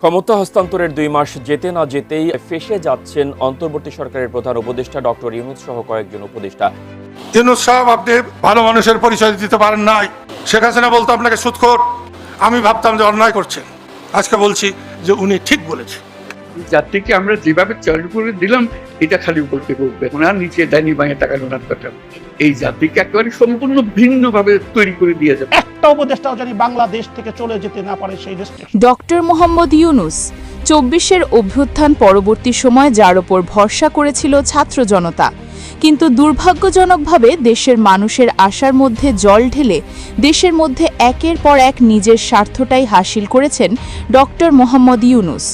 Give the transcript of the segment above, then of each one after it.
ক্ষমতা হস্তান্তরের 2 মাস যেতে না যেতেই ফেঁসে যাচ্ছেন অন্তর্বর্তী সরকারের প্রধান উপদেষ্টা ডক্টর ইউনূস সহ কয়েকজন উপদেষ্টা। ইউনূস সাহেব, আপনি ভালো মানুষের পরিচয় দিতে পারেন নাই। শেখ হাসিনা বলতো আপনাকে সুদখোর, আমি ভাবতাম যে অন্যায় করছেন। আজকে বলছি যে উনি ঠিক বলেছে। জাতিকে আমরা যেভাবে চালু করে দিলাম এটা খালি বলতে বলবে ওনার নিচে ডাইনি বাঙে টাকা ডোনার কথা, এই জাতিকে একেবারে সম্পূর্ণ ভিন্নভাবে তৈরি করে দিয়ে যাবে। একটা উপদেষ্টাও জানি বাংলাদেশ থেকে চলে যেতে না পারে সেই রেস্ট্রিকশন। ডক্টর মোহাম্মদ ইউনূস 24-এর অভ্যুত্থান পরবর্তী সময় যার ওপর ভরসা করেছিল ছাত্র জনতা, কিন্তু দুর্ভাগ্যজনকভাবে দেশের মানুষের আশার মধ্যে জল ঢেলে দেশের মধ্যে একের পর এক নিজের স্বার্থটাই হাসিল করেছেন ডক্টর মোহাম্মদ ইউনূস।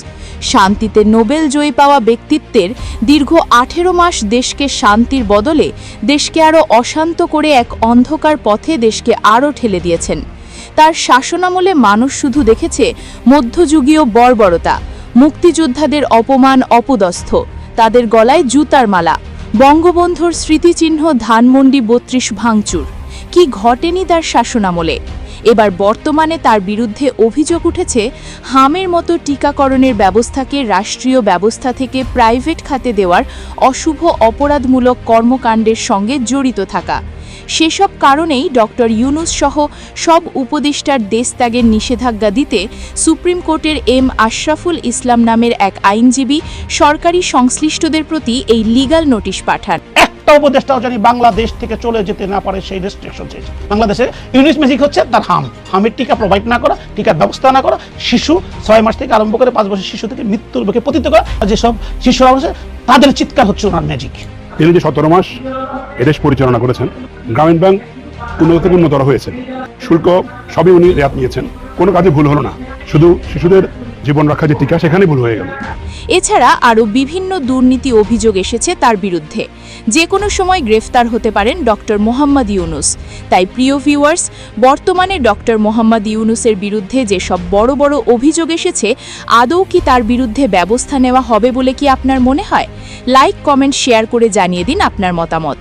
শান্তিতে নোবেল জয়ী পাওয়া ব্যক্তিত্বের দীর্ঘ 18 মাস দেশকে শান্তির বদলে দেশকে আরও অশান্ত করে এক অন্ধকার পথে দেশকে আরও ঠেলে দিয়েছেন। তার শাসনামলে মানুষ শুধু দেখেছে মধ্যযুগীয় বর্বরতা, মুক্তিযোদ্ধাদের অপমান অপদস্থ, তাদের গলায় জুতার মালা, বঙ্গবন্ধুর স্মৃতিচিহ্ন ধানমন্ডি 32 ভাঙচুর। কি ঘটেনি তার শাসনামলে? এবার বর্তমানে তার বিরুদ্ধে অভিযোগ উঠেছে হামের মতো টিকাকরণের ব্যবস্থাকে রাষ্ট্রীয় ব্যবস্থা থেকে প্রাইভেট খাতে দেওয়ার অশুভ অপরাধমূলক কর্মকাণ্ডের সঙ্গে জড়িত থাকা। সেসব কারণেই ডক্টর ইউনূস সহ সব উপদেষ্টার দেশত্যাগের নিষেধাজ্ঞা দিতে সুপ্রিম কোর্টের আশরাফুল ইসলাম নামের এক আইনজীবী সরকারি সংশ্লিষ্টদের প্রতি এই লিগ্যাল নোটিশ পাঠান। একটা উপদেষ্টাও জানি বাংলাদেশ থেকে চলে যেতে না পারে সেই রেস্ট্রিকশন চেয়েছে। বাংলাদেশে ইউনিস ম্যাজিক হচ্ছে তার হামের টিকা প্রোভাইড না করা, টিকার ব্যবস্থা না করা, শিশু 6 মাস থেকে আরম্ভ করে 5 বছর শিশু থেকে মৃত্যুর মুখে পতিত করা, যেসব শিশুরা আছে তাদের চিৎকার হচ্ছে ওনার ম্যাজিক। তিনি যে 17 মাস এদেশ পরিচালনা করেছেন, গ্রামীণ ব্যাংক উন্নত থেকে উন্নতর হয়েছে, শুল্ক সবই উনি রেয়াত নিয়েছেন, কোনো কাজে ভুল হলো না, শুধু শিশুদের জীবন রক্ষা যে টিকা সেখানে ভুল হয়ে গেল। এছাড়া আরও বিভিন্ন দুর্নীতি অভিযোগ এসেছে তার বিরুদ্ধে। যে কোনো সময় গ্রেফতার হতে পারেন ডক্টর মোহাম্মদ ইউনূস। তাই প্রিয় ভিউয়ার্স, বর্তমানে ডক্টর মোহাম্মদ ইউনূসের বিরুদ্ধে যেসব বড় বড় অভিযোগ এসেছে, আদৌ কি তার বিরুদ্ধে ব্যবস্থা নেওয়া হবে বলে কি আপনার মনে হয়? লাইক, কমেন্ট, শেয়ার করে জানিয়ে দিন আপনার মতামত।